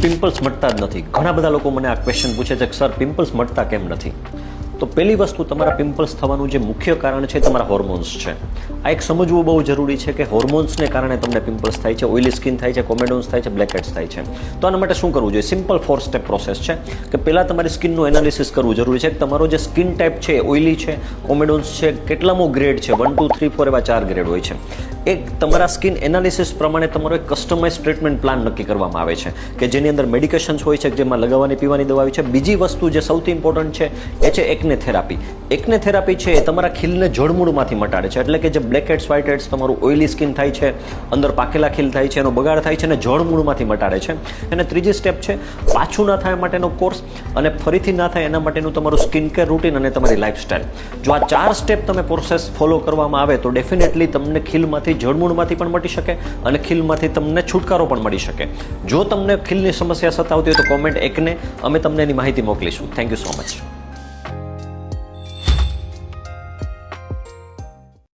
Pimples મટતા જ નથી. ઘણા બધા લોકો મને આ ક્વેશ્ચન પૂછે છે કે સર પિમ્પલ્સ મટતા કેમ નથી? તો પહેલી વસ્તુ, તમારા પિમ્પલ્સ થવાનું જે મુખ્ય કારણ છે તમારા હોર્મોન્સ છે. આ એક સમજવું બહુ જરૂરી છે કે હોર્મોન્સને કારણે તમને પિમ્પલ્સ થાય છે, ઓઇલી સ્કિન થાય છે, કોમેડોન્સ થાય છે, બ્લેકહેડ્સ થાય છે. તો આના માટે શું કરવું જોઈએ? સિમ્પલ 4 સ્ટેપ પ્રોસેસ છે કે પહેલાં તમારી સ્કિનનું એનાલિસિસ કરવું જરૂરી છે કે તમારો જે સ્કિન ટાઈપ છે, ઓઇલી છે, કોમેડોન્સ છે, કેટલામો ગ્રેડ છે, 1 2 3 4 એવા 4 ગ્રેડ હોય છે. એક તમારા સ્કિન એનાલિસિસ પ્રમાણે તમારો એક કસ્ટમાઇઝ ટ્રીટમેન્ટ પ્લાન નક્કી કરવામાં આવે છે કે જેની અંદર મેડિકેશન્સ હોય છે, જેમાં લગાવવાની પીવાની દવા હોય છે. બીજી વસ્તુ જે સૌથી ઇમ્પોર્ટન્ટ છે એ છે એકને થેરાપી. એકને થેરાપી છે એ તમારા ખીલને જડમૂળમાંથી મટાડે છે. એટલે કે જે બ્લેકહેડ્સ, વ્હાઇટહેડ્સ, તમારું ઓઇલી સ્કિન થાય છે, અંદર પાકેલા ખીલ થાય છે, એનો બગાડ થાય છે અને જડમૂળમાંથી મટાડે છે. અને ત્રીજી સ્ટેપ છે પાછું ના થાય માટેનો કોર્સ અને ફરીથી ના થાય એના માટેનું તમારું સ્કિન કેર રૂટીન અને તમારી લાઇફસ્ટાઇલ. જો આ 4 સ્ટેપ તમે પ્રોસેસ ફોલો કરવામાં આવે તો ડેફિનેટલી તમને ખીલમાંથી, જડમૂળમાંથી પણ મટી શકે અને ખીલમાંથી તમને છુટકારો પણ મળી શકે. જો તમને ખીલની સમસ્યા સતાવતી હોય તો કોમેન્ટ એકને, અમે તમને એની માહિતી મોકલીશું. Thank you so much.